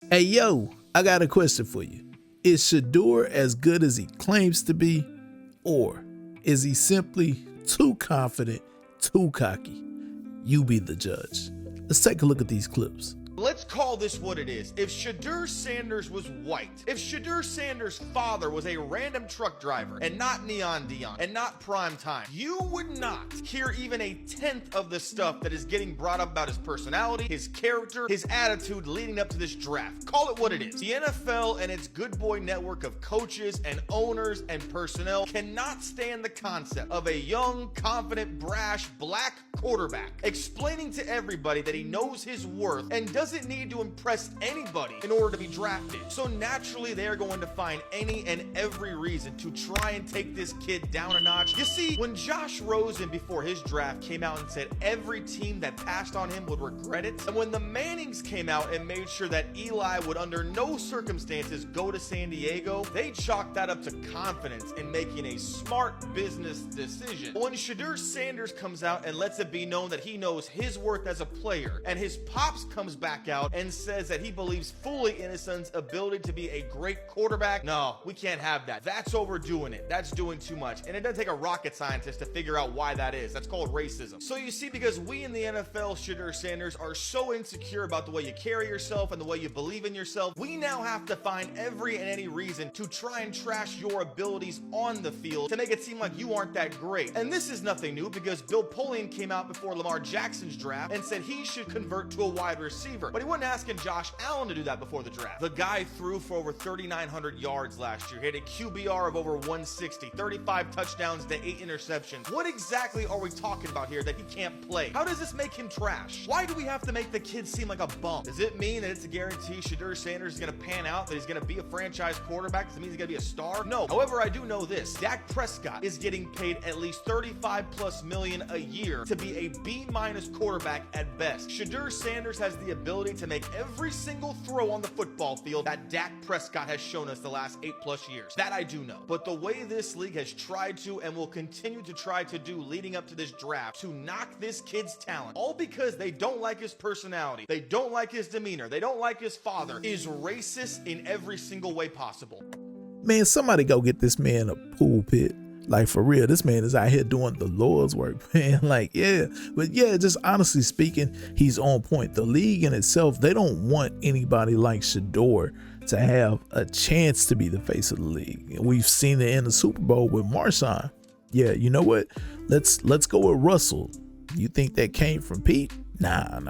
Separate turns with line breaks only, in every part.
Hey, yo, I got a question for you. Is Shedeur as good as he claims to be, or is he simply too confident, too cocky? You be the judge. Let's take a look at these clips.
Let's call this what it is. If Shedeur Sanders was white, if Shedeur Sanders' father was a random truck driver and not Neon Dion and not Primetime, you would not hear even a tenth of the stuff that is getting brought up about his personality, his character, his attitude leading up to this draft. Call it what it is. The NFL and its good boy network of coaches and owners and personnel cannot stand the concept of a young, confident, brash, black quarterback explaining to everybody that he knows his worth and doesn't need to impress anybody in order to be drafted. So naturally, they're going to find any and every reason to try and take this kid down a notch. You see, when Josh Rosen before his draft came out and said every team that passed on him would regret it, and when the Mannings came out and made sure that Eli would under no circumstances go to San Diego, they chalked that up to confidence in making a smart business decision. When Shedeur Sanders comes out and lets it be known that he knows his worth as a player, and his pops comes back out and says that he believes fully in his son's ability to be a great quarterback, no, we can't have that. That's overdoing it. That's doing too much. And it doesn't take a rocket scientist to figure out why that is. That's called racism. So you see, because we in the NFL, Shedeur Sanders, are so insecure about the way you carry yourself and the way you believe in yourself, we now have to find every and any reason to try and trash your abilities on the field to make it seem like you aren't that great. And this is nothing new, because Bill Polian came out before Lamar Jackson's draft and said he should convert to a wide receiver. But he wasn't asking Josh Allen to do that before the draft. The guy threw for over 3,900 yards last year. He had a QBR of over 160, 35 touchdowns to 8 interceptions. What exactly are we talking about here that he can't play? How does this make him trash? Why do we have to make the kid seem like a bum? Does it mean that it's a guarantee Shedeur Sanders is going to pan out, that he's going to be a franchise quarterback? Does it mean he's going to be a star? No. However, I do know this. Dak Prescott is getting paid at least $35+ million a year to be a B- quarterback at best. Shedeur Sanders has the ability to make every single throw on the football field that Dak Prescott has shown us the last 8+ years. That I do know. But the way this league has tried to and will continue to try to do leading up to this draft to knock this kid's talent, all because they don't like his personality, they don't like his demeanor, they don't like his father, is racist in every single way possible.
Man, somebody go get this man a pool pit. Like, for real, this man is out here doing the Lord's work, man. Like, yeah. But yeah, just honestly speaking, he's on point. The league in itself, they don't want anybody like Shedeur to have a chance to be the face of the league. We've seen it in the Super Bowl with Marshawn. Yeah, you know what? Let's go with Russell. You think that came from Pete? Nah.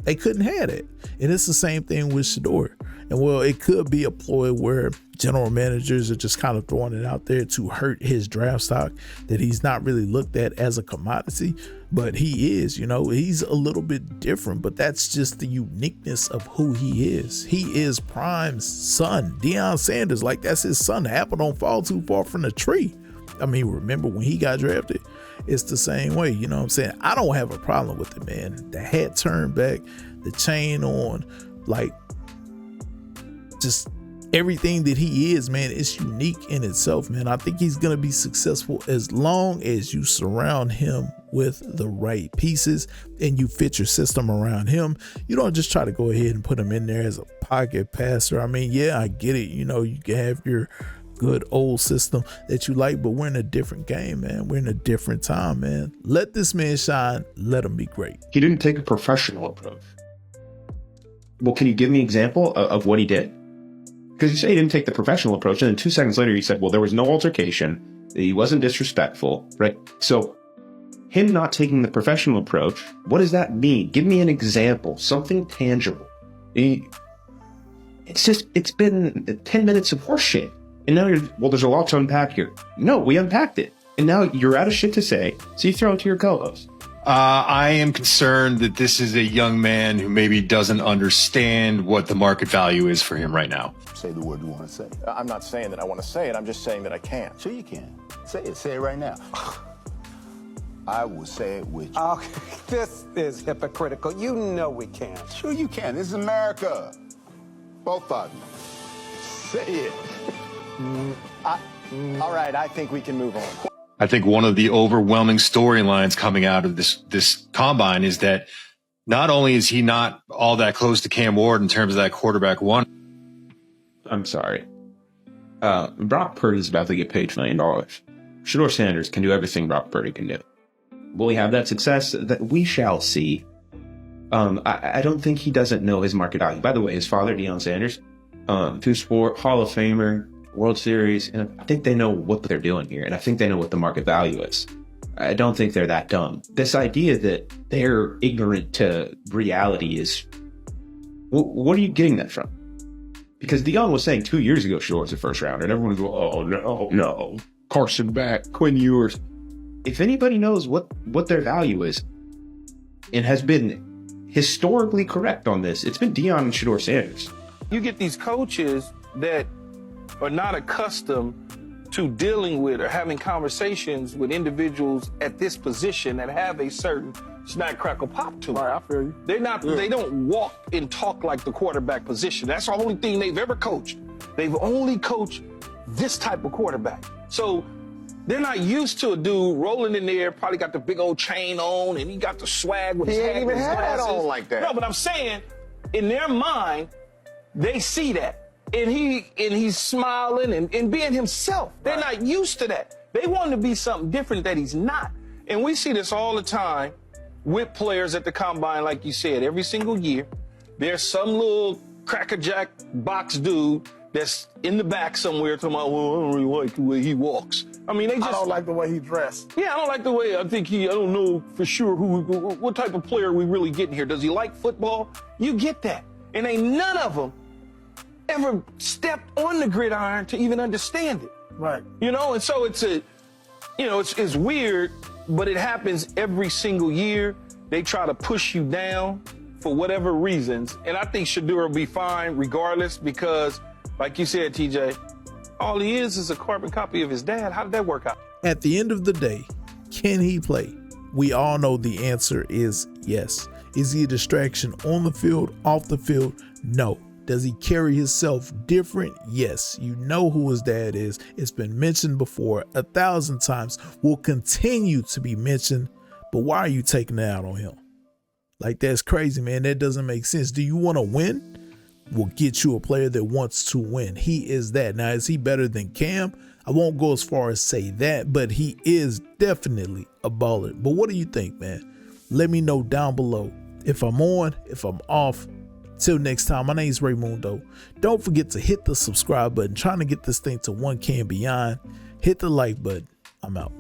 They couldn't have it. And it's the same thing with Shedeur. And well, it could be a ploy where general managers are just kind of throwing it out there to hurt his draft stock, that he's not really looked at as a commodity, but he is, he's a little bit different, but that's just the uniqueness of who he is. He is Prime's son, Deion Sanders. Like, that's his son. The apple don't fall too far from the tree. I mean, remember when he got drafted? It's the same way, you know what I'm saying? I don't have a problem with it, man. The hat turned back, the chain on, like, just everything that he is, man, it's unique in itself, man. I think he's going to be successful as long as you surround him with the right pieces and you fit your system around him. You don't just try to go ahead and put him in there as a pocket passer. I mean, yeah, I get it. You can have your good old system that you like, but we're in a different game, man. We're in a different time, man. Let this man shine. Let him be great.
He didn't take a professional approach. Well, can you give me an example of what he did? Because you say he didn't take the professional approach, and then 2 seconds later you said, well, there was no altercation, he wasn't disrespectful, right? So him not taking the professional approach, what does that mean? Give me an example, something tangible. It's been 10 minutes of horseshit. And now there's a lot to unpack here. No, we unpacked it. And now you're out of shit to say, so you throw it to your co-host.
I am concerned that this is a young man who maybe doesn't understand what the market value is for him right now.
Say the word you want to say. I'm not saying that I want to say it. I'm just saying that I can't.
Sure you can. Say it. Say it right now. I will say it with you.
Okay, this is hypocritical. You know we can't.
Sure you can. This is America. Both of you. Say it.
All right, I think we can move on.
I think one of the overwhelming storylines coming out of this combine is that not only is he not all that close to Cam Ward in terms of that quarterback one.
I'm sorry. Brock Purdy's about to get paid $1 million. Shedeur Sanders can do everything Brock Purdy can do. Will he have that success? That we shall see. I don't think he doesn't know his market value. By the way, his father, Deion Sanders, two-sport Hall of Famer, World Series, and I think they know what they're doing here, and I think they know what the market value is. I don't think they're that dumb. This idea that they're ignorant to reality is, what are you getting that from? Because Deion was saying 2 years ago Shedeur was a first rounder, and everyone was going, oh, no. Carson back, Quinn Ewers. If anybody knows what their value is, and has been historically correct on this, it's been Deion and Shedeur Sanders.
You get these coaches that are not accustomed to dealing with or having conversations with individuals at this position that have a certain snack, crackle, pop to them.
Right, I feel you.
They're not. Yeah. They don't walk and talk like the quarterback position. That's the only thing they've ever coached. They've only coached this type of quarterback. So they're not used to a dude rolling in there, probably got the big old chain on, and he got the swag with his hat and his glasses. He ain't even had that on like that. No, but I'm saying, in their mind, they see that. And he's smiling and being himself. They're not used to that. They want him to be something different that he's not. And we see this all the time with players at the combine, like you said, every single year. There's some little crackerjack box dude that's in the back somewhere talking about, well, I don't really like the way he walks. I mean, I
don't like the way he dressed.
Yeah, I don't like the way, I don't know for sure what type of player we really getting here. Does he like football? You get that. And ain't none of them ever stepped on the gridiron to even understand it.
Right.
You know, and so it's weird, but it happens every single year. They try to push you down for whatever reasons. And I think Shedeur will be fine regardless because, like you said, TJ, all he is a carbon copy of his dad. How did that work out?
At the end of the day, can he play? We all know the answer is yes. Is he a distraction on the field, off the field? No. Does he carry himself different? Yes. You know who his dad is. It's been mentioned before 1,000 times. Will continue to be mentioned. But why are you taking it out on him? Like, that's crazy, man. That doesn't make sense. Do you want to win? We'll get you a player that wants to win. He is that. Now, is he better than Cam? I won't go as far as say that, but he is definitely a baller. But what do you think, man? Let me know down below. If I'm on, if I'm off. Till next time, my name is Raymundo. Don't forget to hit the subscribe button. Trying to get this thing to 1K and beyond. Hit the like button. I'm out.